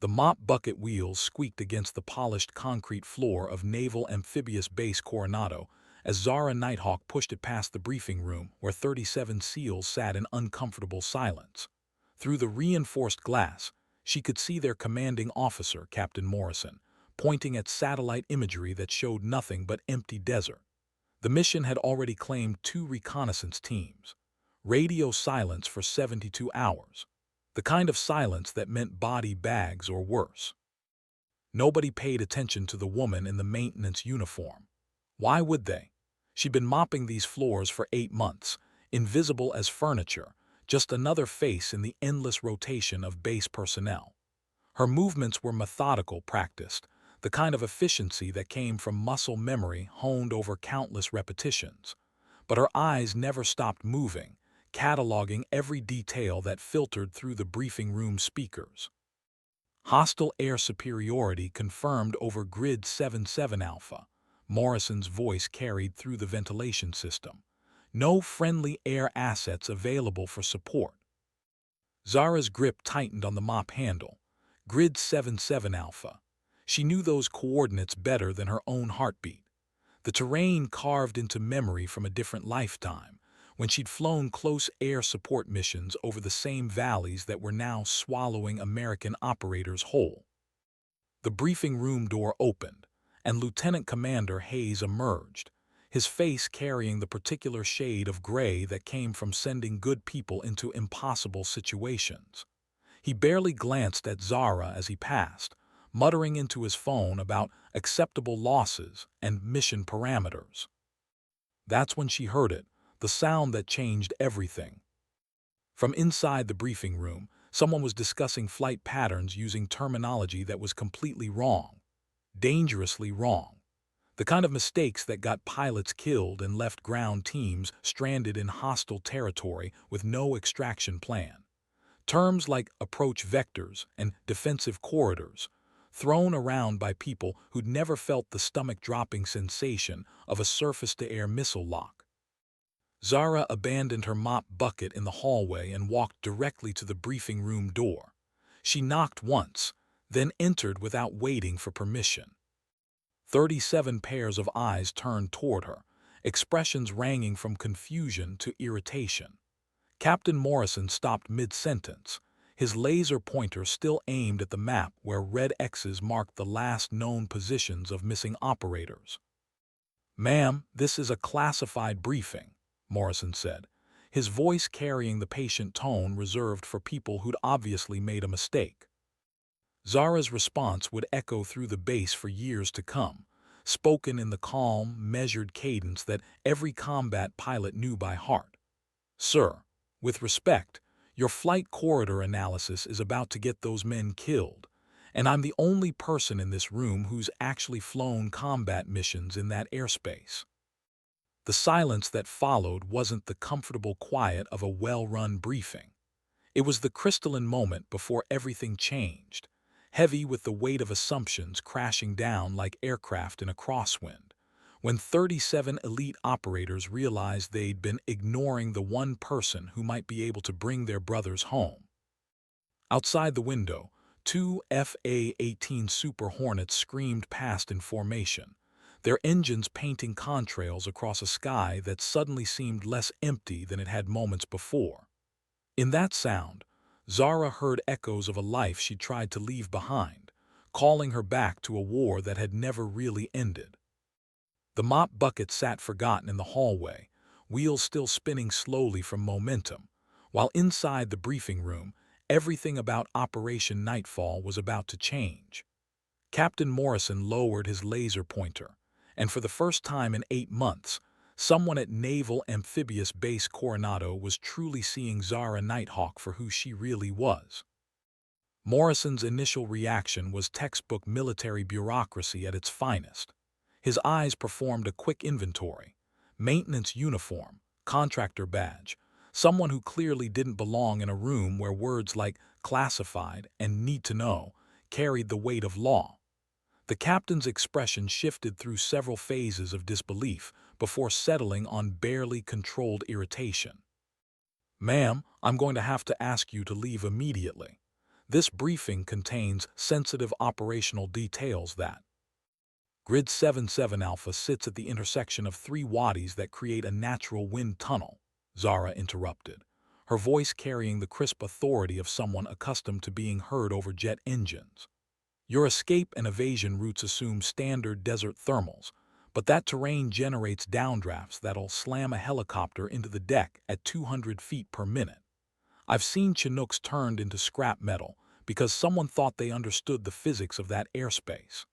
The mop bucket wheels squeaked against the polished concrete floor of Naval Amphibious Base Coronado as Zara Nighthawk pushed it past the briefing room where 37 SEALs sat in uncomfortable silence. Through the reinforced glass, she could see their commanding officer, Captain Morrison, pointing at satellite imagery that showed nothing but empty desert. The mission had already claimed 2 reconnaissance teams. Radio silence for 72 hours. The kind of silence that meant body bags or worse. Nobody paid attention to the woman in the maintenance uniform. Why would they? She'd been mopping these floors for 8 months, invisible as furniture, just another face in the endless rotation of base personnel. Her movements were methodical, practiced, the kind of efficiency that came from muscle memory honed over countless repetitions. But her eyes never stopped moving, cataloging every detail that filtered through the briefing room speakers. Hostile air superiority confirmed over Grid 77 Alpha. Morrison's voice carried through the ventilation system. No friendly air assets available for support. Zara's grip tightened on the mop handle. Grid 77 Alpha. She knew those coordinates better than her own heartbeat. The terrain carved into memory from a different lifetime, when she'd flown close air support missions over the same valleys that were now swallowing American operators whole. The briefing room door opened, and Lieutenant Commander Hayes emerged, his face carrying the particular shade of gray that came from sending good people into impossible situations. He barely glanced at Zara as he passed, muttering into his phone about acceptable losses and mission parameters. That's when she heard it, the sound that changed everything. From inside the briefing room, someone was discussing flight patterns using terminology that was completely wrong, dangerously wrong. The kind of mistakes that got pilots killed and left ground teams stranded in hostile territory with no extraction plan. Terms like approach vectors and defensive corridors, thrown around by people who'd never felt the stomach-dropping sensation of a surface-to-air missile lock. Zara abandoned her mop bucket in the hallway and walked directly to the briefing room door. She knocked once, then entered without waiting for permission. 37 pairs of eyes turned toward her, expressions ranging from confusion to irritation. Captain Morrison stopped mid-sentence, his laser pointer still aimed at the map where red X's marked the last known positions of missing operators. "Ma'am, this is a classified briefing," Morrison said, his voice carrying the patient tone reserved for people who'd obviously made a mistake. Zara's response would echo through the base for years to come, spoken in the calm, measured cadence that every combat pilot knew by heart. "Sir, with respect, your flight corridor analysis is about to get those men killed, and I'm the only person in this room who's actually flown combat missions in that airspace." The silence that followed wasn't the comfortable quiet of a well-run briefing. It was the crystalline moment before everything changed, heavy with the weight of assumptions crashing down like aircraft in a crosswind, when 37 elite operators realized they'd been ignoring the one person who might be able to bring their brothers home. Outside the window, 2 FA-18 Super Hornets screamed past in formation, their engines painting contrails across a sky that suddenly seemed less empty than it had moments before. In that sound, Zara heard echoes of a life she'd tried to leave behind, calling her back to a war that had never really ended. The mop bucket sat forgotten in the hallway, wheels still spinning slowly from momentum, while inside the briefing room, everything about Operation Nightfall was about to change. Captain Morrison lowered his laser pointer, and for the first time in 8 months, someone at Naval Amphibious Base Coronado was truly seeing Zara Nighthawk for who she really was. Morrison's initial reaction was textbook military bureaucracy at its finest. His eyes performed a quick inventory: maintenance uniform, contractor badge, someone who clearly didn't belong in a room where words like classified and need to know carried the weight of law. The captain's expression shifted through several phases of disbelief before settling on barely controlled irritation. "Ma'am, I'm going to have to ask you to leave immediately. This briefing contains sensitive operational details that Grid 77 Alpha sits at the intersection of three wadis that create a natural wind tunnel, Zara interrupted, her voice carrying the crisp authority of someone accustomed to being heard over jet engines. Your escape and evasion routes assume standard desert thermals, but that terrain generates downdrafts that'll slam a helicopter into the deck at 200 feet per minute. I've seen Chinooks turned into scrap metal because someone thought they understood the physics of that airspace.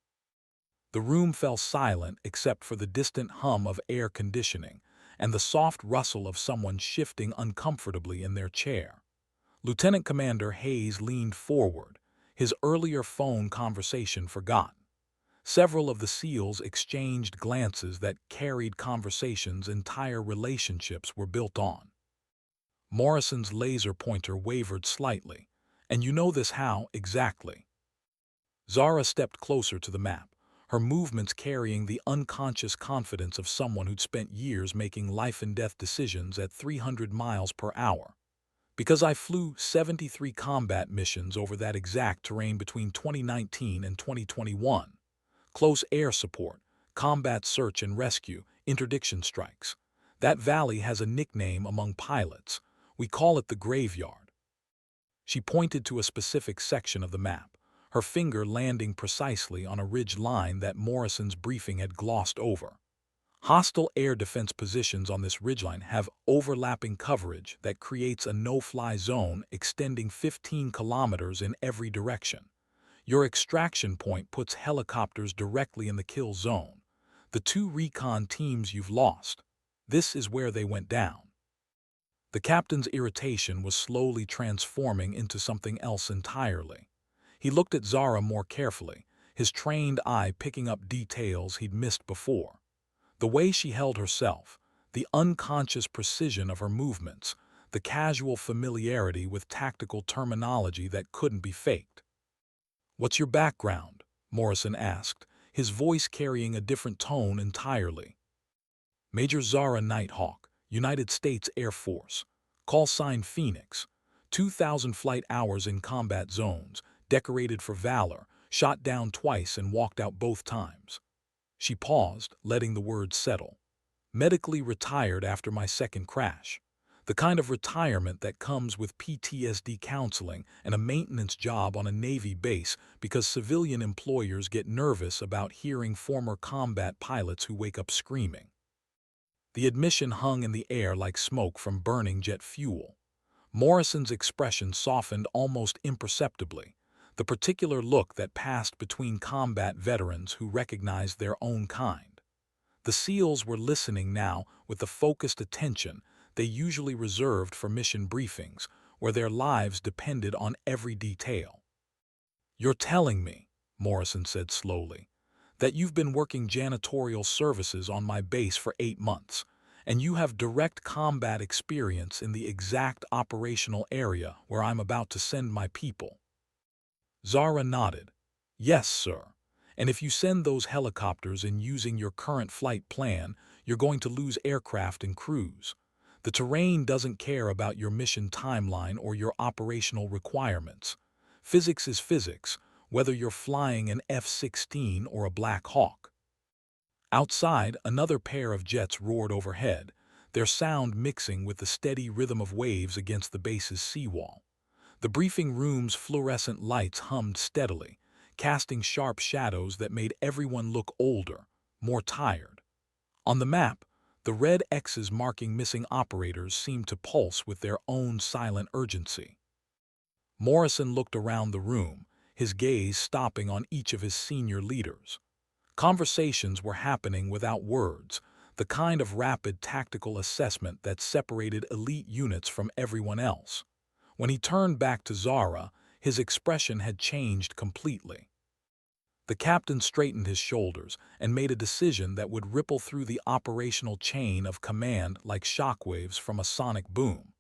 The room fell silent except for the distant hum of air conditioning and the soft rustle of someone shifting uncomfortably in their chair. Lieutenant Commander Hayes leaned forward, his earlier phone conversation forgotten. Several of the SEALs exchanged glances that carried conversations entire relationships were built on. Morrison's laser pointer wavered slightly. And you know this how, exactly? Zara stepped closer to the map, her movements carrying the unconscious confidence of someone who'd spent years making life-and-death decisions at 300 miles per hour. Because I flew 73 combat missions over that exact terrain between 2019 and 2021. Close air support, combat search and rescue, interdiction strikes. That valley has a nickname among pilots. We call it the graveyard. She pointed to a specific section of the map, her finger landing precisely on a ridge line that Morrison's briefing had glossed over. Hostile air defense positions on this ridgeline have overlapping coverage that creates a no-fly zone extending 15 kilometers in every direction. Your extraction point puts helicopters directly in the kill zone. The two recon teams you've lost. This is where they went down. The captain's irritation was slowly transforming into something else entirely. He looked at Zara more carefully, his trained eye picking up details he'd missed before. The way she held herself, the unconscious precision of her movements, the casual familiarity with tactical terminology that couldn't be faked. "What's your background?" Morrison asked, his voice carrying a different tone entirely. "Major Zara Nighthawk, United States Air Force. Call sign Phoenix. 2,000 flight hours in combat zones, decorated for valor, shot down twice and walked out both times." She paused, letting the words settle. "Medically retired after my second crash. The kind of retirement that comes with PTSD counseling and a maintenance job on a Navy base because civilian employers get nervous about hearing former combat pilots who wake up screaming." The admission hung in the air like smoke from burning jet fuel. Morrison's expression softened almost imperceptibly, the particular look that passed between combat veterans who recognized their own kind. The SEALs were listening now with the focused attention they usually reserved for mission briefings, where their lives depended on every detail. "You're telling me," Morrison said slowly, "that you've been working janitorial services on my base for 8 months, and you have direct combat experience in the exact operational area where I'm about to send my people." Zara nodded. "Yes, sir. And if you send those helicopters in using your current flight plan, you're going to lose aircraft and crews. The terrain doesn't care about your mission timeline or your operational requirements. Physics is physics, whether you're flying an F-16 or a Black Hawk." Outside, another pair of jets roared overhead, their sound mixing with the steady rhythm of waves against the base's seawall. The briefing room's fluorescent lights hummed steadily, casting sharp shadows that made everyone look older, more tired. On the map, the red X's marking missing operators seemed to pulse with their own silent urgency. Morrison looked around the room, his gaze stopping on each of his senior leaders. Conversations were happening without words, the kind of rapid tactical assessment that separated elite units from everyone else. When he turned back to Zara, his expression had changed completely. The captain straightened his shoulders and made a decision that would ripple through the operational chain of command like shockwaves from a sonic boom.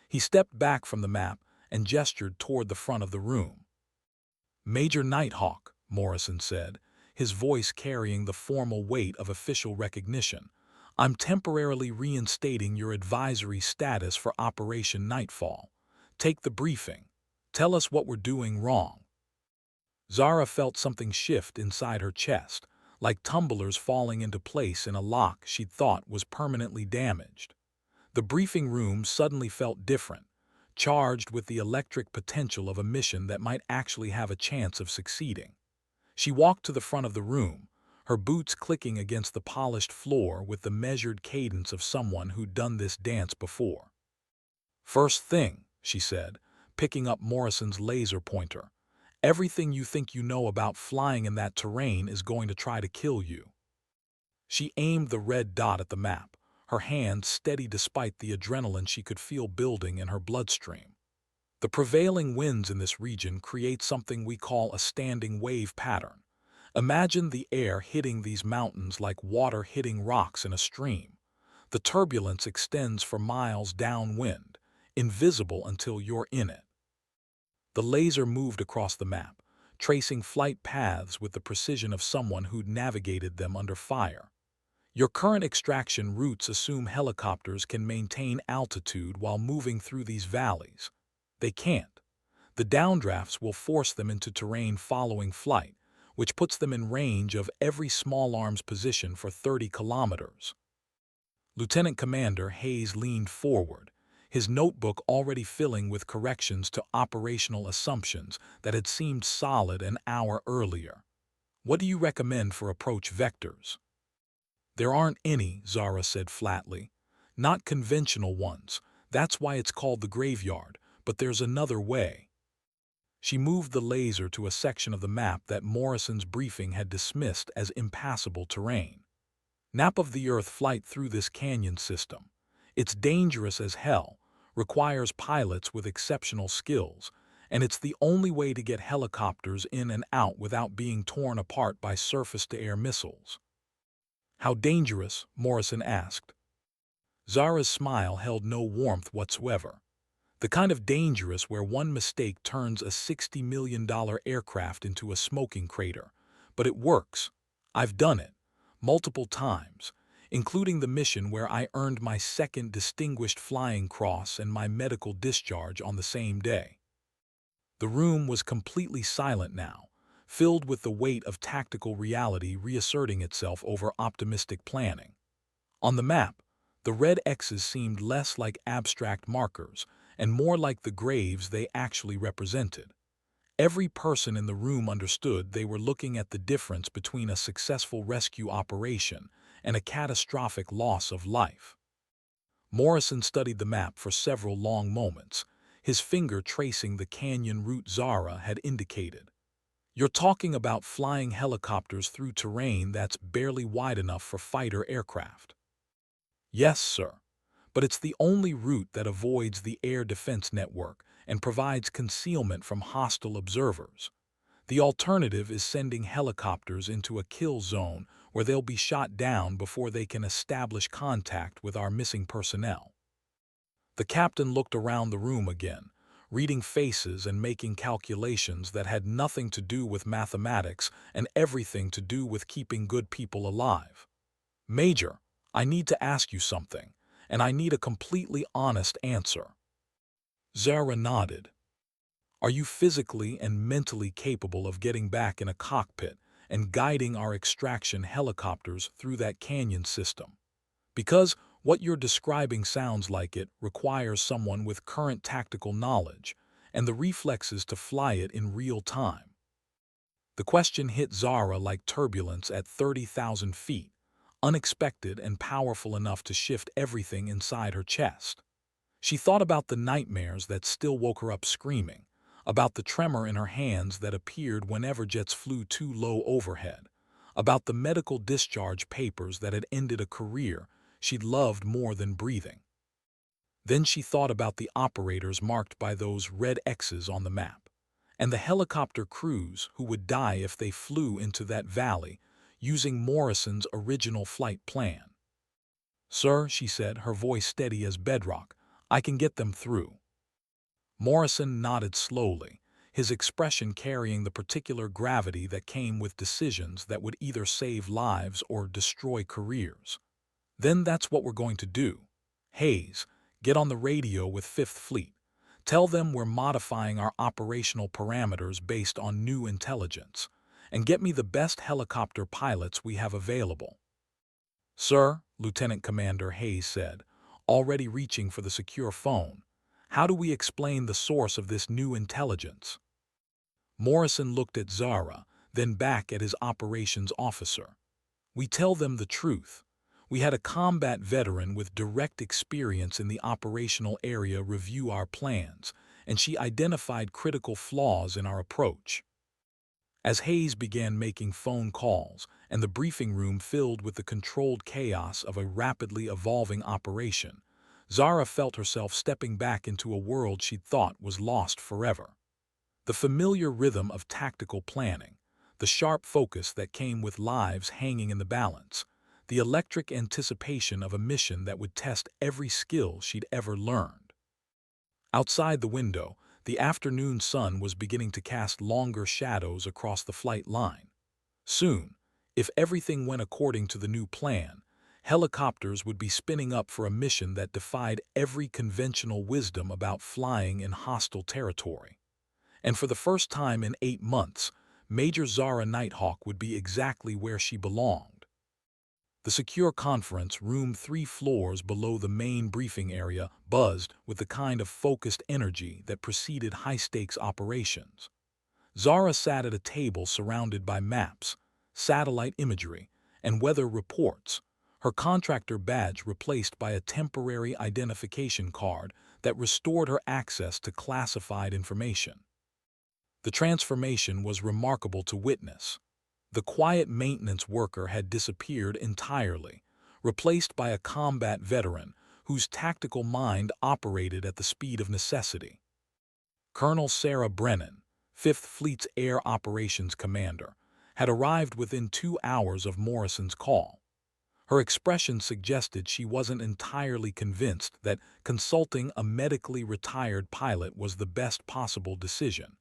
He stepped back from the map and gestured toward the front of the room. "Major Nighthawk," Morrison said, his voice carrying the formal weight of official recognition, "I'm temporarily reinstating your advisory status for Operation Nightfall. Take the briefing. Tell us what we're doing wrong. Zara felt something shift inside her chest, like tumblers falling into place in a lock she'd thought was permanently damaged. The briefing room suddenly felt different, charged with the electric potential of a mission that might actually have a chance of succeeding. She walked to the front of the room, her boots clicking against the polished floor with the measured cadence of someone who'd done this dance before. "First thing," she said, picking up Morrison's laser pointer, "everything you think you know about flying in that terrain is going to try to kill you." She aimed the red dot at the map, her hand steady despite the adrenaline she could feel building in her bloodstream. The prevailing winds in this region create something we call a standing wave pattern. Imagine the air hitting these mountains like water hitting rocks in a stream. The turbulence extends for miles downwind, invisible until you're in it. The laser moved across the map, tracing flight paths with the precision of someone who'd navigated them under fire. Your current extraction routes assume helicopters can maintain altitude while moving through these valleys. They can't. The downdrafts will force them into terrain following flight, which puts them in range of every small arms position for 30 kilometers. Lieutenant Commander Hayes leaned forward, his notebook already filling with corrections to operational assumptions that had seemed solid an hour earlier. "What do you recommend for approach vectors?" "There aren't any," Zara said flatly. "Not conventional ones. That's why it's called the graveyard, but there's another way." She moved the laser to a section of the map that Morrison's briefing had dismissed as impassable terrain. "Nap of the Earth flight through this canyon system. It's dangerous as hell, requires pilots with exceptional skills, and it's the only way to get helicopters in and out without being torn apart by surface-to-air missiles." "How dangerous?" Morrison asked. Zara's smile held no warmth whatsoever. "The kind of dangerous where one mistake turns a $60 million aircraft into a smoking crater. But it works. I've done it. Multiple times, including the mission where I earned my second Distinguished Flying Cross and my medical discharge on the same day." The room was completely silent now, filled with the weight of tactical reality reasserting itself over optimistic planning. On the map, the red X's seemed less like abstract markers and more like the graves they actually represented. Every person in the room understood they were looking at the difference between a successful rescue operation and a catastrophic loss of life. Morrison studied the map for several long moments, his finger tracing the canyon route Zara had indicated. "You're talking about flying helicopters through terrain that's barely wide enough for fighter aircraft." "Yes, sir. But it's the only route that avoids the air defense network and provides concealment from hostile observers. The alternative is sending helicopters into a kill zone where they'll be shot down before they can establish contact with our missing personnel." The captain looked around the room again, reading faces and making calculations that had nothing to do with mathematics and everything to do with keeping good people alive. "Major, I need to ask you something, and I need a completely honest answer." Zara nodded. "Are you physically and mentally capable of getting back in a cockpit and guiding our extraction helicopters through that canyon system? Because what you're describing sounds like it requires someone with current tactical knowledge and the reflexes to fly it in real time." The question hit Zara like turbulence at 30,000 feet, unexpected and powerful enough to shift everything inside her chest. She thought about the nightmares that still woke her up screaming, about the tremor in her hands that appeared whenever jets flew too low overhead, about the medical discharge papers that had ended a career she'd loved more than breathing. Then she thought about the operators marked by those red X's on the map, and the helicopter crews who would die if they flew into that valley using Morrison's original flight plan. "Sir," she said, her voice steady as bedrock, "I can get them through." Morrison nodded slowly, his expression carrying the particular gravity that came with decisions that would either save lives or destroy careers. "Then that's what we're going to do. Hayes, get on the radio with Fifth Fleet. Tell them we're modifying our operational parameters based on new intelligence, and get me the best helicopter pilots we have available." "Sir," Lieutenant Commander Hayes said, already reaching for the secure phone, "how do we explain the source of this new intelligence?" Morrison looked at Zara, then back at his operations officer. "We tell them the truth. We had a combat veteran with direct experience in the operational area review our plans, and she identified critical flaws in our approach." As Hayes began making phone calls and the briefing room filled with the controlled chaos of a rapidly evolving operation, Zara felt herself stepping back into a world she'd thought was lost forever. The familiar rhythm of tactical planning, the sharp focus that came with lives hanging in the balance, the electric anticipation of a mission that would test every skill she'd ever learned. Outside the window, the afternoon sun was beginning to cast longer shadows across the flight line. Soon, if everything went according to the new plan, helicopters would be spinning up for a mission that defied every conventional wisdom about flying in hostile territory. And for the first time in 8 months, Major Zara Nighthawk would be exactly where she belonged. The secure conference room 3 floors below the main briefing area buzzed with the kind of focused energy that preceded high-stakes operations. Zara sat at a table surrounded by maps, satellite imagery, and weather reports, her contractor badge replaced by a temporary identification card that restored her access to classified information. The transformation was remarkable to witness. The quiet maintenance worker had disappeared entirely, replaced by a combat veteran whose tactical mind operated at the speed of necessity. Colonel Sarah Brennan, 5th Fleet's Air Operations Commander, had arrived within 2 hours of Morrison's call. Her expression suggested she wasn't entirely convinced that consulting a medically retired pilot was the best possible decision,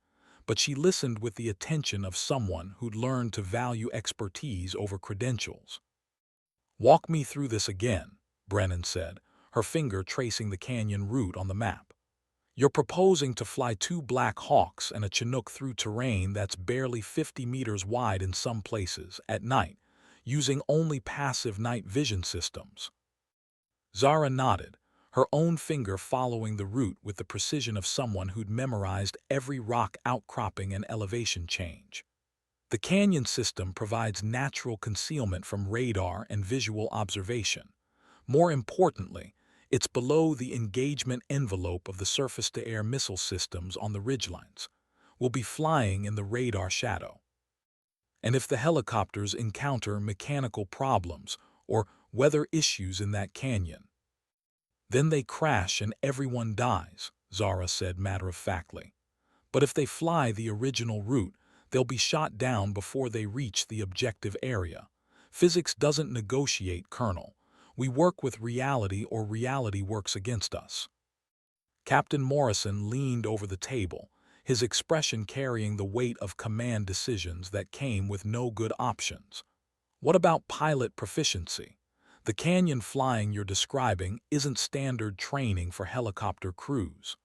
but she listened with the attention of someone who'd learned to value expertise over credentials. "Walk me through this again," Brennan said, her finger tracing the canyon route on the map. "You're proposing to fly 2 Black Hawks and a Chinook through terrain that's barely 50 meters wide in some places, at night, using only passive night vision systems." Zara nodded, her own finger following the route with the precision of someone who'd memorized every rock outcropping and elevation change. "The canyon system provides natural concealment from radar and visual observation. More importantly, it's below the engagement envelope of the surface-to-air missile systems on the ridgelines. We'll be flying in the radar shadow. And if the helicopters encounter mechanical problems or weather issues in that canyon, then they crash and everyone dies," Zara said matter-of-factly. "But if they fly the original route, they'll be shot down before they reach the objective area. Physics doesn't negotiate, Colonel. We work with reality or reality works against us." Captain Morrison leaned over the table, his expression carrying the weight of command decisions that came with no good options. "What about pilot proficiency? The canyon flying you're describing isn't standard training for helicopter crews."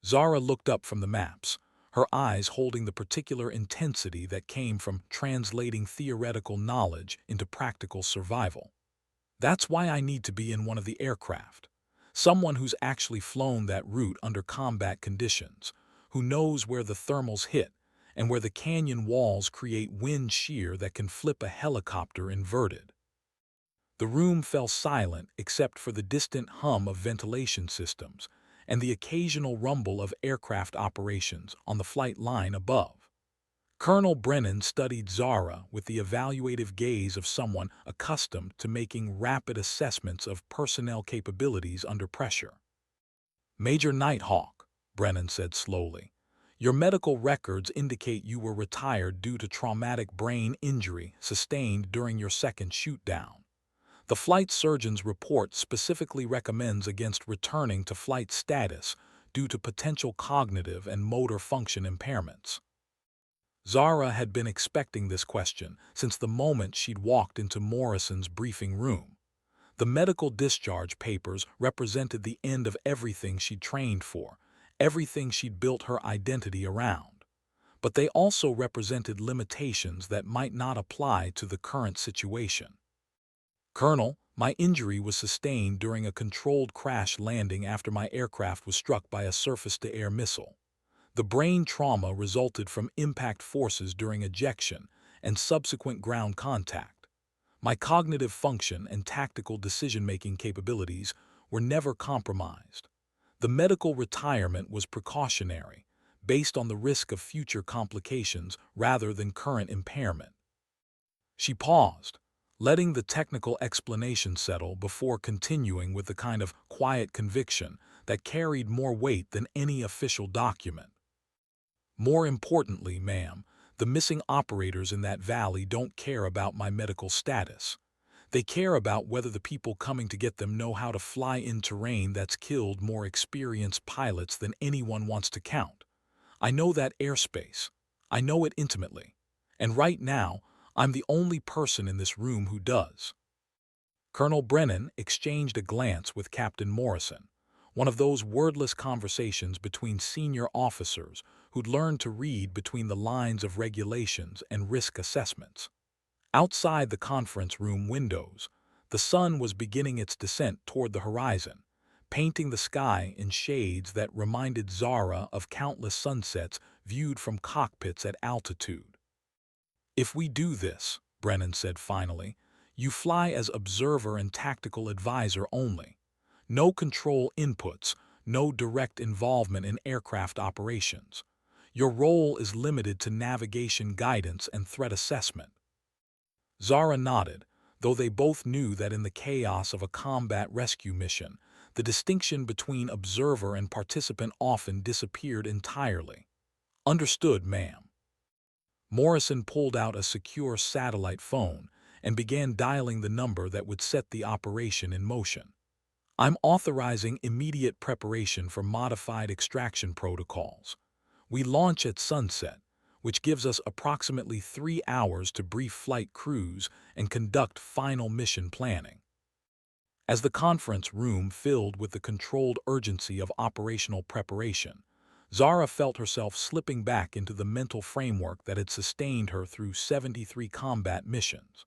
Zara looked up from the maps, her eyes holding the particular intensity that came from translating theoretical knowledge into practical survival. "That's why I need to be in one of the aircraft. Someone who's actually flown that route under combat conditions, who knows where the thermals hit and where the canyon walls create wind shear that can flip a helicopter inverted." The room fell silent except for the distant hum of ventilation systems and the occasional rumble of aircraft operations on the flight line above. Colonel Brennan studied Zara with the evaluative gaze of someone accustomed to making rapid assessments of personnel capabilities under pressure. "Major Nighthawk," Brennan said slowly, "your medical records indicate you were retired due to traumatic brain injury sustained during your second shoot-down. The flight surgeon's report specifically recommends against returning to flight status due to potential cognitive and motor function impairments." Zara had been expecting this question since the moment she'd walked into Morrison's briefing room. The medical discharge papers represented the end of everything she'd trained for, everything she'd built her identity around. But they also represented limitations that might not apply to the current situation. Colonel, my injury was sustained during a controlled crash landing after my aircraft was struck by a surface-to-air missile. The brain trauma resulted from impact forces during ejection and subsequent ground contact. My cognitive function and tactical decision-making capabilities were never compromised. The medical retirement was precautionary, based on the risk of future complications rather than current impairment. She paused, letting the technical explanation settle before continuing with the kind of quiet conviction that carried more weight than any official document. More importantly, ma'am, the missing operators in that valley don't care about my medical status. They care about whether the people coming to get them know how to fly in terrain that's killed more experienced pilots than anyone wants to count. I know that airspace. I know it intimately. And right now, I'm the only person in this room who does. Colonel Brennan exchanged a glance with Captain Morrison, one of those wordless conversations between senior officers who'd learned to read between the lines of regulations and risk assessments. Outside the conference room windows, the sun was beginning its descent toward the horizon, painting the sky in shades that reminded Zara of countless sunsets viewed from cockpits at altitude. "If we do this," Brennan said finally, "you fly as observer and tactical advisor only. No control inputs, no direct involvement in aircraft operations. Your role is limited to navigation guidance and threat assessment." Zara nodded, though they both knew that in the chaos of a combat rescue mission, the distinction between observer and participant often disappeared entirely. "Understood, ma'am." Morrison pulled out a secure satellite phone and began dialing the number that would set the operation in motion. "I'm authorizing immediate preparation for modified extraction protocols. We launch at sunset, which gives us approximately 3 hours to brief flight crews and conduct final mission planning." As the conference room filled with the controlled urgency of operational preparation, Zara felt herself slipping back into the mental framework that had sustained her through 73 combat missions.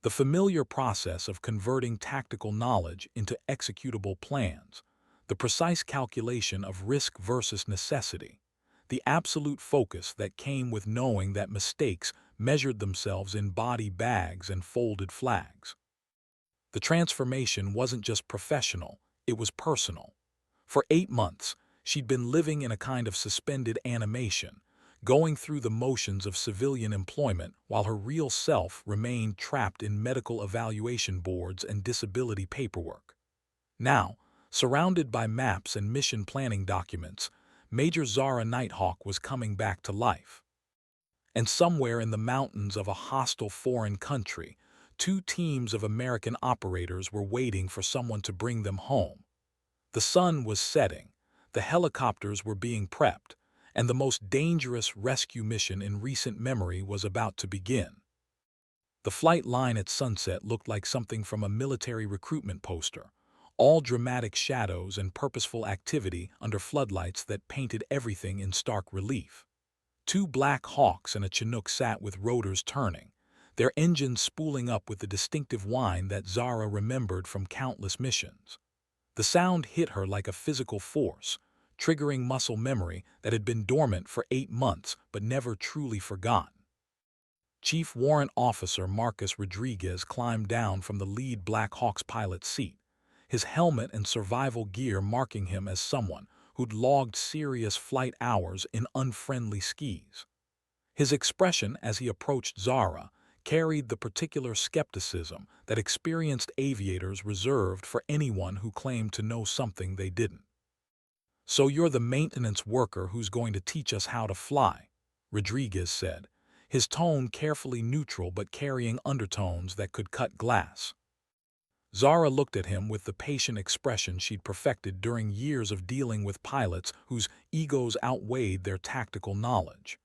The familiar process of converting tactical knowledge into executable plans, the precise calculation of risk versus necessity, the absolute focus that came with knowing that mistakes measured themselves in body bags and folded flags. The transformation wasn't just professional, it was personal. For 8 months, she'd been living in a kind of suspended animation, going through the motions of civilian employment while her real self remained trapped in medical evaluation boards and disability paperwork. Now, surrounded by maps and mission planning documents, Major Zara Nighthawk was coming back to life. And somewhere in the mountains of a hostile foreign country, 2 teams of American operators were waiting for someone to bring them home. The sun was setting, the helicopters were being prepped, and the most dangerous rescue mission in recent memory was about to begin. The flight line at sunset looked like something from a military recruitment poster, all dramatic shadows and purposeful activity under floodlights that painted everything in stark relief. 2 Black Hawks and a Chinook sat with rotors turning, their engines spooling up with the distinctive whine that Zara remembered from countless missions. The sound hit her like a physical force, triggering muscle memory that had been dormant for 8 months but never truly forgotten. Chief Warrant Officer Marcus Rodriguez climbed down from the lead Black Hawk's pilot's seat, his helmet and survival gear marking him as someone who'd logged serious flight hours in unfriendly skis. His expression as he approached Zara carried the particular skepticism that experienced aviators reserved for anyone who claimed to know something they didn't. "So you're the maintenance worker who's going to teach us how to fly," Rodriguez said, his tone carefully neutral but carrying undertones that could cut glass. Zara looked at him with the patient expression she'd perfected during years of dealing with pilots whose egos outweighed their tactical knowledge.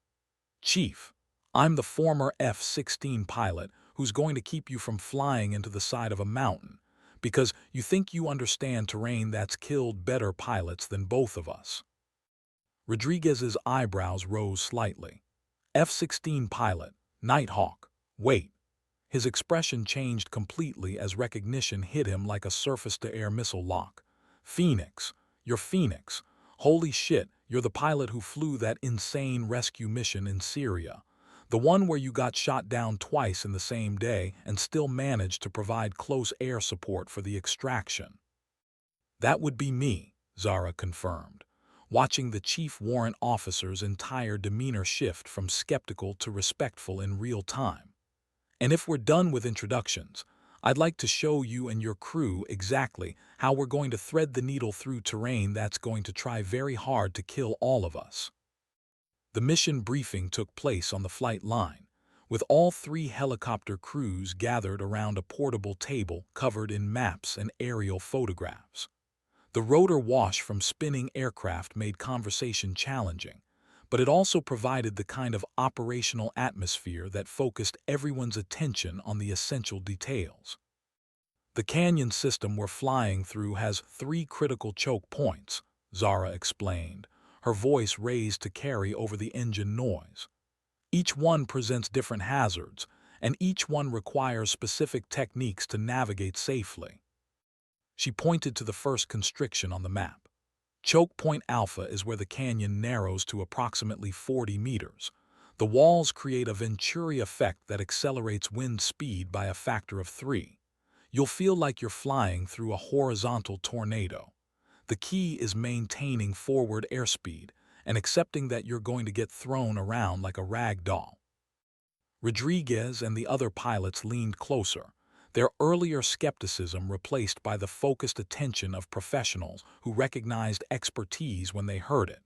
"Chief, I'm the former F-16 pilot who's going to keep you from flying into the side of a mountain because you think you understand terrain that's killed better pilots than both of us." Rodriguez's eyebrows rose slightly. F-16 pilot, Nighthawk, wait. His expression changed completely as recognition hit him like a surface-to-air missile lock. Phoenix. You're Phoenix. Holy shit, you're the pilot who flew that insane rescue mission in Syria. The one where you got shot down twice in the same day and still managed to provide close air support for the extraction. That would be me, Zara confirmed, watching the chief warrant officer's entire demeanor shift from skeptical to respectful in real time. And if we're done with introductions, I'd like to show you and your crew exactly how we're going to thread the needle through terrain that's going to try very hard to kill all of us. The mission briefing took place on the flight line, with all 3 helicopter crews gathered around a portable table covered in maps and aerial photographs. The rotor wash from spinning aircraft made conversation challenging, but it also provided the kind of operational atmosphere that focused everyone's attention on the essential details. The canyon system we're flying through has 3 critical choke points, Zara explained, her voice raised to carry over the engine noise. Each one presents different hazards, and each one requires specific techniques to navigate safely. She pointed to the first constriction on the map. Choke Point Alpha is where the canyon narrows to approximately 40 meters. The walls create a Venturi effect that accelerates wind speed by a factor of 3. You'll feel like you're flying through a horizontal tornado. The key is maintaining forward airspeed and accepting that you're going to get thrown around like a rag doll. Rodriguez and the other pilots leaned closer, their earlier skepticism replaced by the focused attention of professionals who recognized expertise when they heard it.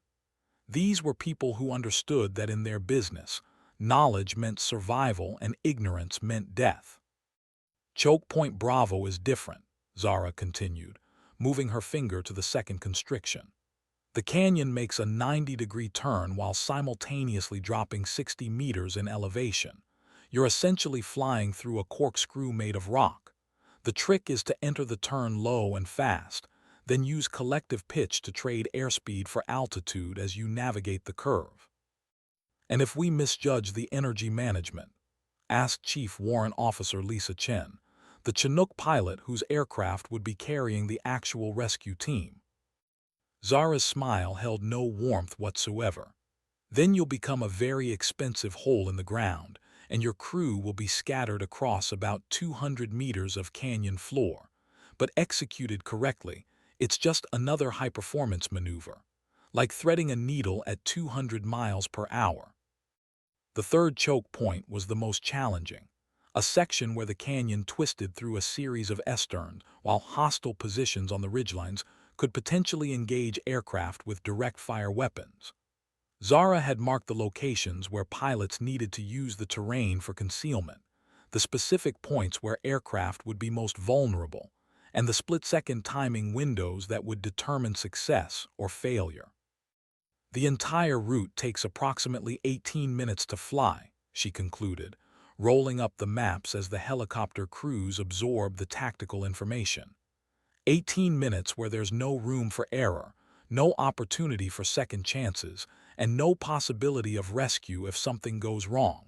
These were people who understood that in their business, knowledge meant survival and ignorance meant death. Choke Point Bravo is different, Zara continued, moving her finger to the second constriction. The canyon makes a 90-degree turn while simultaneously dropping 60 meters in elevation. You're essentially flying through a corkscrew made of rock. The trick is to enter the turn low and fast, then use collective pitch to trade airspeed for altitude as you navigate the curve. And if we misjudge the energy management? Asked Chief Warrant Officer Lisa Chen, the Chinook pilot whose aircraft would be carrying the actual rescue team. Zara's smile held no warmth whatsoever. Then you'll become a very expensive hole in the ground, and your crew will be scattered across about 200 meters of canyon floor. But executed correctly, it's just another high-performance maneuver, like threading a needle at 200 miles per hour. The third choke point was the most challenging, a section where the canyon twisted through a series of S-turns, while hostile positions on the ridgelines could potentially engage aircraft with direct-fire weapons. Zara had marked the locations where pilots needed to use the terrain for concealment, the specific points where aircraft would be most vulnerable, and the split-second timing windows that would determine success or failure. The entire route takes approximately 18 minutes to fly, she concluded, rolling up the maps as the helicopter crews absorb the tactical information. 18 minutes where there's no room for error, no opportunity for second chances, and no possibility of rescue if something goes wrong.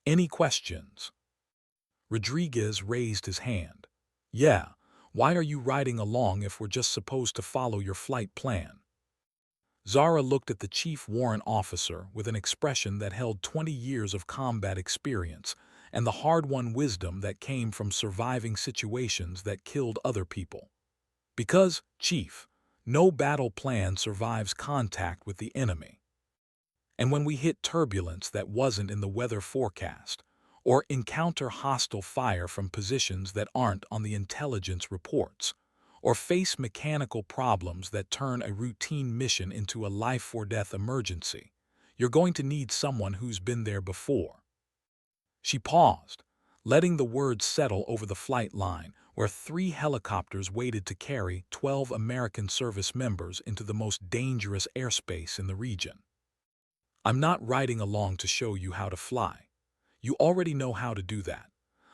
Any questions? Rodriguez raised his hand. Yeah, why are you riding along if we're just supposed to follow your flight plan? Zara looked at the chief warrant officer with an expression that held 20 years of combat experience and the hard-won wisdom that came from surviving situations that killed other people. Because, Chief, no battle plan survives contact with the enemy. And when we hit turbulence that wasn't in the weather forecast, or encounter hostile fire from positions that aren't on the intelligence reports, or face mechanical problems that turn a routine mission into a life-or-death emergency, you're going to need someone who's been there before. She paused, letting the words settle over the flight line, where 3 helicopters waited to carry 12 American service members into the most dangerous airspace in the region. I'm not riding along to show you how to fly. You already know how to do that.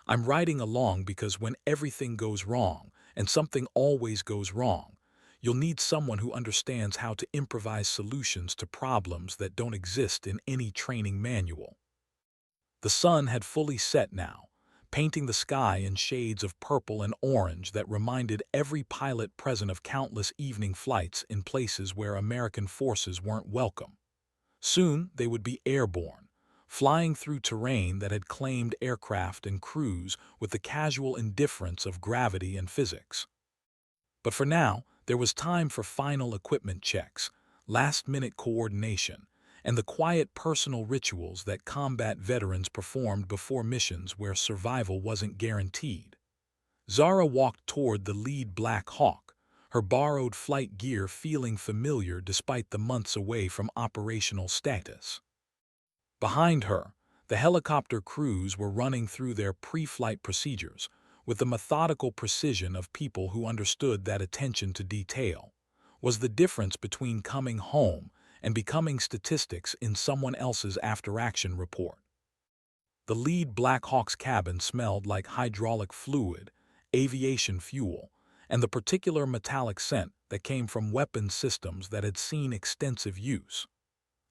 I'm riding along because when everything goes wrong, and something always goes wrong, You'll need someone who understands how to improvise solutions to problems that don't exist in any training manual. The sun had fully set now, painting the sky in shades of purple and orange that reminded every pilot present of countless evening flights in places where American forces weren't welcome. Soon they would be airborne, flying through terrain that had claimed aircraft and crews with the casual indifference of gravity and physics. But for now, there was time for final equipment checks, last-minute coordination, and the quiet personal rituals that combat veterans performed before missions where survival wasn't guaranteed. Zara walked toward the lead Black Hawk, her borrowed flight gear feeling familiar despite the months away from operational status. Behind her, the helicopter crews were running through their pre-flight procedures, with the methodical precision of people who understood that attention to detail was the difference between coming home and becoming statistics in someone else's after-action report. The lead Black Hawk's cabin smelled like hydraulic fluid, aviation fuel, and the particular metallic scent that came from weapons systems that had seen extensive use.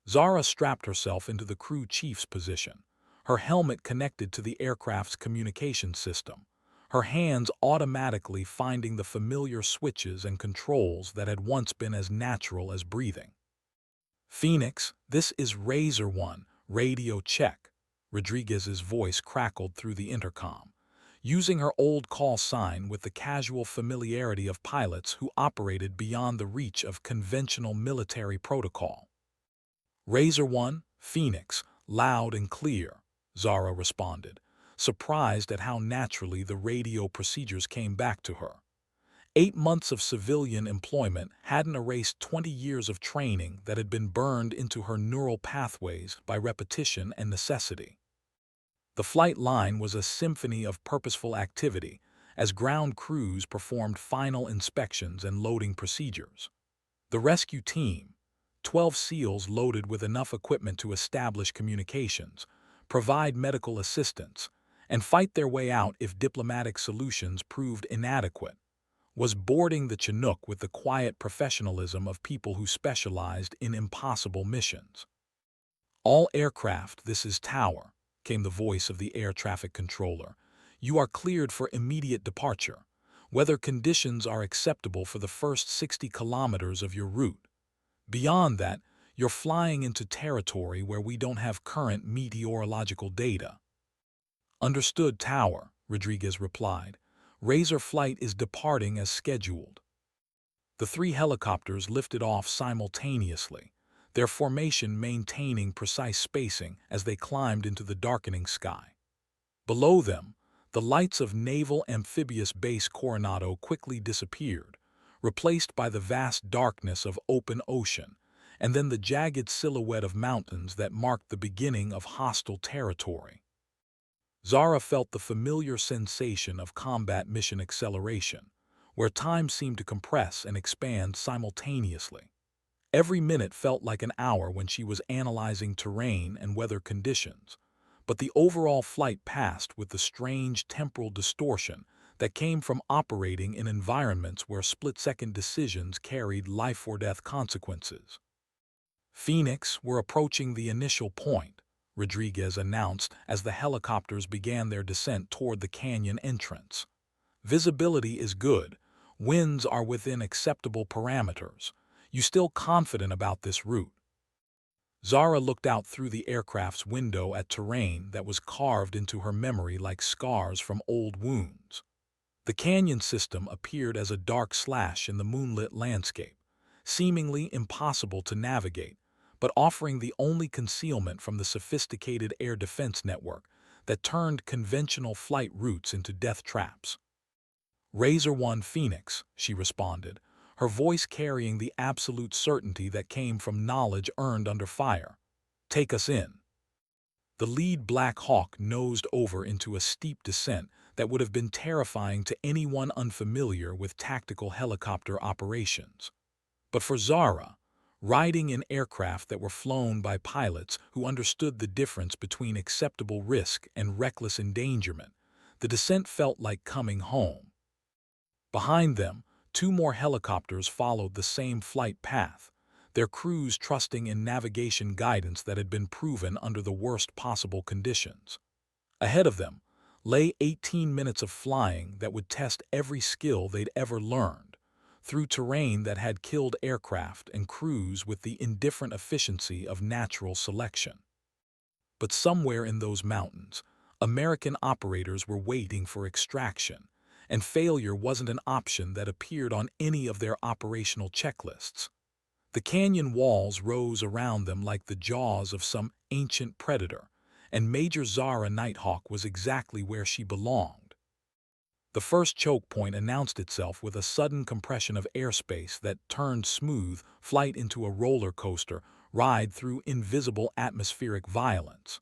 Zara strapped herself into the crew chief's position, her helmet connected to the aircraft's communication system, her hands automatically finding the familiar switches and controls that had once been as natural as breathing. "Phoenix, this is Razor One, radio check," Rodriguez's voice crackled through the intercom, using her old call sign with the casual familiarity of pilots who operated beyond the reach of conventional military protocol. "Razor One, Phoenix, loud and clear," Zara responded, surprised at how naturally the radio procedures came back to her. 8 months of civilian employment hadn't erased 20 years of training that had been burned into her neural pathways by repetition and necessity. The flight line was a symphony of purposeful activity as ground crews performed final inspections and loading procedures. The rescue team, 12 SEALs loaded with enough equipment to establish communications, provide medical assistance, and fight their way out if diplomatic solutions proved inadequate, was boarding the Chinook with the quiet professionalism of people who specialized in impossible missions. "All aircraft, this is Tower," came the voice of the air traffic controller. "You are cleared for immediate departure. Weather conditions are acceptable for the first 60 kilometers of your route. Beyond that, you're flying into territory where we don't have current meteorological data." "Understood, Tower," Rodriguez replied. "Razor flight is departing as scheduled." The 3 helicopters lifted off simultaneously, their formation maintaining precise spacing as they climbed into the darkening sky. Below them, the lights of Naval Amphibious Base Coronado quickly disappeared, replaced by the vast darkness of open ocean, and then the jagged silhouette of mountains that marked the beginning of hostile territory. Zara felt the familiar sensation of combat mission acceleration, where time seemed to compress and expand simultaneously. Every minute felt like an hour when she was analyzing terrain and weather conditions, but the overall flight passed with the strange temporal distortion that came from operating in environments where split-second decisions carried life-or-death consequences. "Phoenix, we're approaching the initial point," Rodriguez announced as the helicopters began their descent toward the canyon entrance. "Visibility is good. Winds are within acceptable parameters. You still confident about this route?" Zara looked out through the aircraft's window at terrain that was carved into her memory like scars from old wounds. The canyon system appeared as a dark slash in the moonlit landscape, seemingly impossible to navigate, but offering the only concealment from the sophisticated air defense network that turned conventional flight routes into death traps. "Razor One, Phoenix," she responded, her voice carrying the absolute certainty that came from knowledge earned under fire. "Take us in." The lead Black Hawk nosed over into a steep descent that would have been terrifying to anyone unfamiliar with tactical helicopter operations. But for Zara, riding in aircraft that were flown by pilots who understood the difference between acceptable risk and reckless endangerment, the descent felt like coming home. Behind them, Two more helicopters followed the same flight path, their crews trusting in navigation guidance that had been proven under the worst possible conditions. Ahead of them lay 18 minutes of flying that would test every skill they'd ever learned, through terrain that had killed aircraft and crews with the indifferent efficiency of natural selection. But somewhere in those mountains, American operators were waiting for extraction, and failure wasn't an option that appeared on any of their operational checklists. The canyon walls rose around them like the jaws of some ancient predator, and Major Zara Nighthawk was exactly where she belonged. The first choke point announced itself with a sudden compression of airspace that turned smooth flight into a roller coaster ride through invisible atmospheric violence.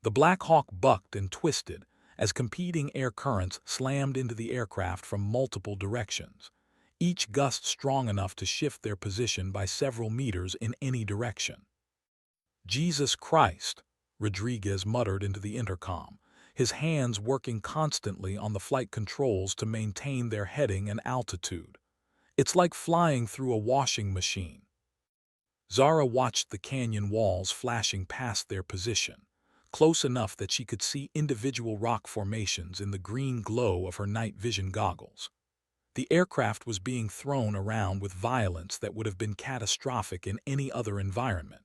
The Black Hawk bucked and twisted as competing air currents slammed into the aircraft from multiple directions, each gust strong enough to shift their position by several meters in any direction. "Jesus Christ," Rodriguez muttered into the intercom, his hands working constantly on the flight controls to maintain their heading and altitude. "It's like flying through a washing machine." Zara watched the canyon walls flashing past their position, close enough that she could see individual rock formations in the green glow of her night vision goggles. The aircraft was being thrown around with violence that would have been catastrophic in any other environment,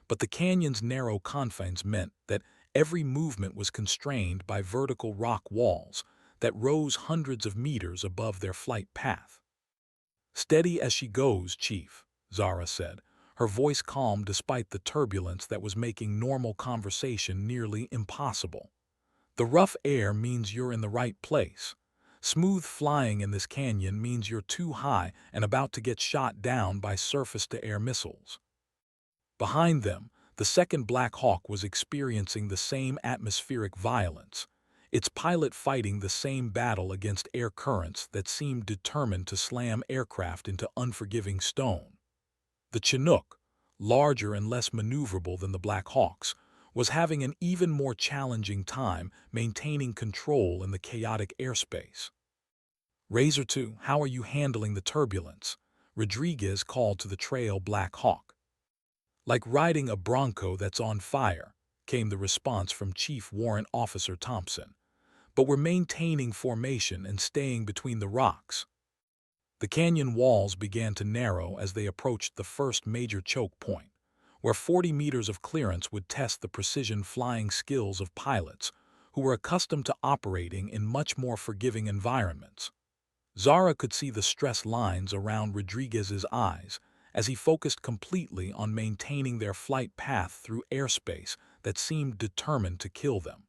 but the canyon's narrow confines meant that every movement was constrained by vertical rock walls that rose hundreds of meters above their flight path. "Steady as she goes, Chief," Zara said, her voice calm despite the turbulence that was making normal conversation nearly impossible. "The rough air means you're in the right place. Smooth flying in this canyon means you're too high and about to get shot down by surface-to-air missiles." Behind them, the second Black Hawk was experiencing the same atmospheric violence, its pilot fighting the same battle against air currents that seemed determined to slam aircraft into unforgiving stone. The Chinook, larger and less maneuverable than the Black Hawks, was having an even more challenging time maintaining control in the chaotic airspace. "Razor 2, how are you handling the turbulence?" Rodriguez called to the trail Black Hawk. "Like riding a bronco that's on fire," came the response from Chief Warrant Officer Thompson. "But we're maintaining formation and staying between the rocks." The canyon walls began to narrow as they approached the first major choke point, where 40 meters of clearance would test the precision flying skills of pilots who were accustomed to operating in much more forgiving environments. Zara could see the stress lines around Rodriguez's eyes as he focused completely on maintaining their flight path through airspace that seemed determined to kill them.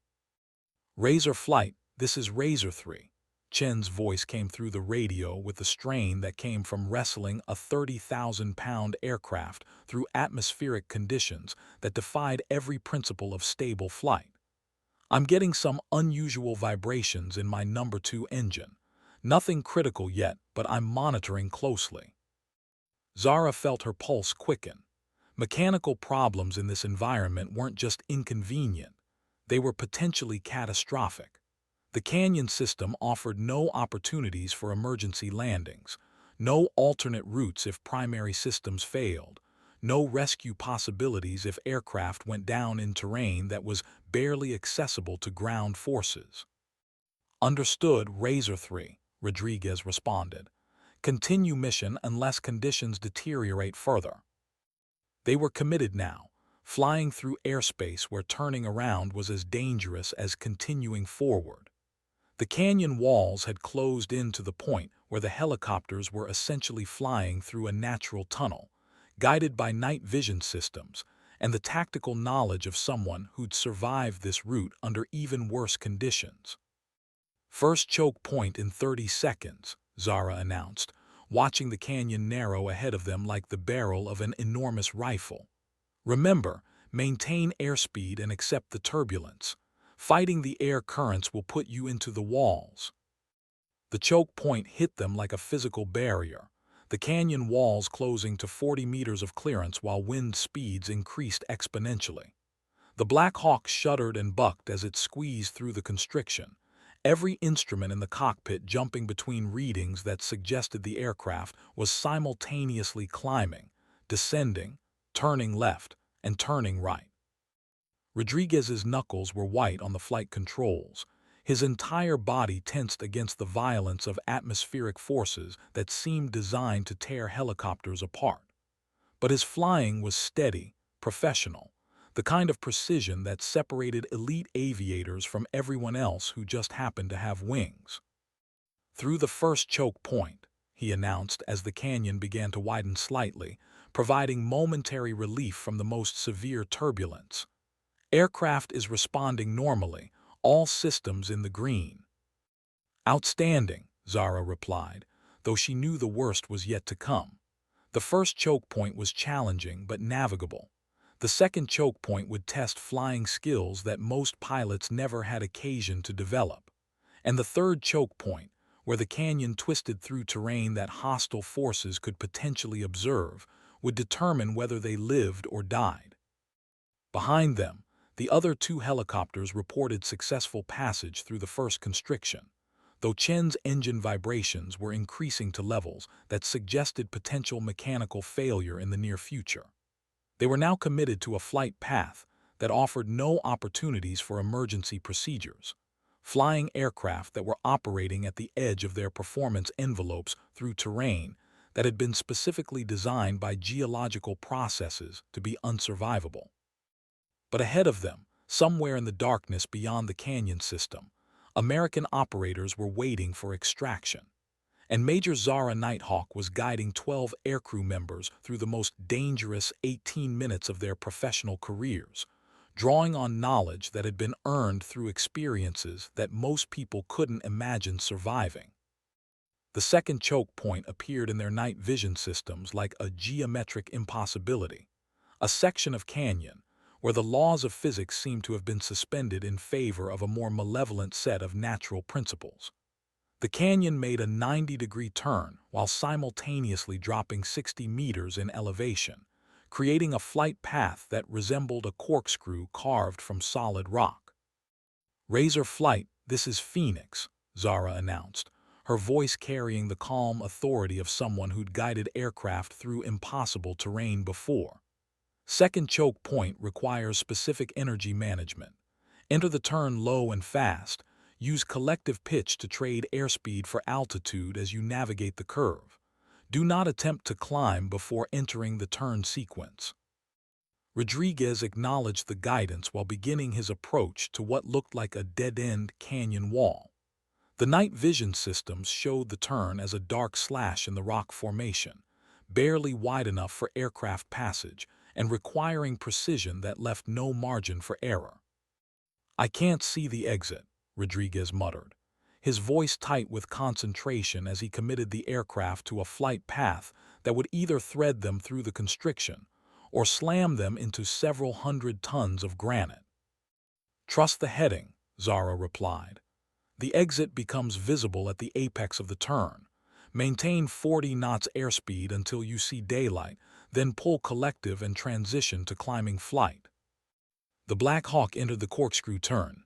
"Razor Flight, this is Razor 3. Chen's voice came through the radio with the strain that came from wrestling a 30,000-pound aircraft through atmospheric conditions that defied every principle of stable flight. "I'm getting some unusual vibrations in my number 2 engine. Nothing critical yet, but I'm monitoring closely." Zara felt her pulse quicken. Mechanical problems in this environment weren't just inconvenient, they were potentially catastrophic. The canyon system offered no opportunities for emergency landings, no alternate routes if primary systems failed, no rescue possibilities if aircraft went down in terrain that was barely accessible to ground forces. "Understood, Razor 3, Rodriguez responded. "Continue mission unless conditions deteriorate further." They were committed now, flying through airspace where turning around was as dangerous as continuing forward. The canyon walls had closed in to the point where the helicopters were essentially flying through a natural tunnel, guided by night vision systems and the tactical knowledge of someone who'd survived this route under even worse conditions. "First choke point in 30 seconds, Zara announced, watching the canyon narrow ahead of them like the barrel of an enormous rifle. "Remember, maintain airspeed and accept the turbulence. Fighting the air currents will put you into the walls." The choke point hit them like a physical barrier, the canyon walls closing to 40 meters of clearance while wind speeds increased exponentially. The Black Hawk shuddered and bucked as it squeezed through the constriction, Every instrument in the cockpit jumping between readings that suggested the aircraft was simultaneously climbing, descending, turning left, and turning right. Rodriguez's knuckles were white on the flight controls, his entire body tensed against the violence of atmospheric forces that seemed designed to tear helicopters apart. But his flying was steady, professional, the kind of precision that separated elite aviators from everyone else who just happened to have wings. Through the first choke point, he announced as the canyon began to widen slightly, providing momentary relief from the most severe turbulence. Aircraft is responding normally, all systems in the green. Outstanding, Zara replied, though she knew the worst was yet to come. The first choke point was challenging but navigable. The second choke point would test flying skills that most pilots never had occasion to develop. And the third choke point, where the canyon twisted through terrain that hostile forces could potentially observe, would determine whether they lived or died. Behind them, the other two helicopters reported successful passage through the first constriction, though Chen's engine vibrations were increasing to levels that suggested potential mechanical failure in the near future. They were now committed to a flight path that offered no opportunities for emergency procedures, flying aircraft that were operating at the edge of their performance envelopes through terrain that had been specifically designed by geological processes to be unsurvivable. But ahead of them, somewhere in the darkness beyond the canyon system, American operators were waiting for extraction, and Major Zara Nighthawk was guiding 12 aircrew members through the most dangerous 18 minutes of their professional careers, drawing on knowledge that had been earned through experiences that most people couldn't imagine surviving. The second choke point appeared in their night vision systems like a geometric impossibility, a section of canyon where the laws of physics seemed to have been suspended in favor of a more malevolent set of natural principles. The canyon made a 90-degree turn while simultaneously dropping 60 meters in elevation, creating a flight path that resembled a corkscrew carved from solid rock. "Razor Flight, this is Phoenix," Zara announced, her voice carrying the calm authority of someone who'd guided aircraft through impossible terrain before. Second choke point requires specific energy management. Enter the turn low and fast. Use collective pitch to trade airspeed for altitude as you navigate the curve. Do not attempt to climb before entering the turn sequence. Rodriguez acknowledged the guidance while beginning his approach to what looked like a dead-end canyon wall. The night vision systems showed the turn as a dark slash in the rock formation, barely wide enough for aircraft passage and requiring precision that left no margin for error. "I can't see the exit," Rodriguez muttered, his voice tight with concentration as he committed the aircraft to a flight path that would either thread them through the constriction or slam them into several hundred tons of granite. "Trust the heading," Zara replied. "The exit becomes visible at the apex of the turn. Maintain 40 knots airspeed until you see daylight, then pull collective and transition to climbing flight." The Black Hawk entered the corkscrew turn,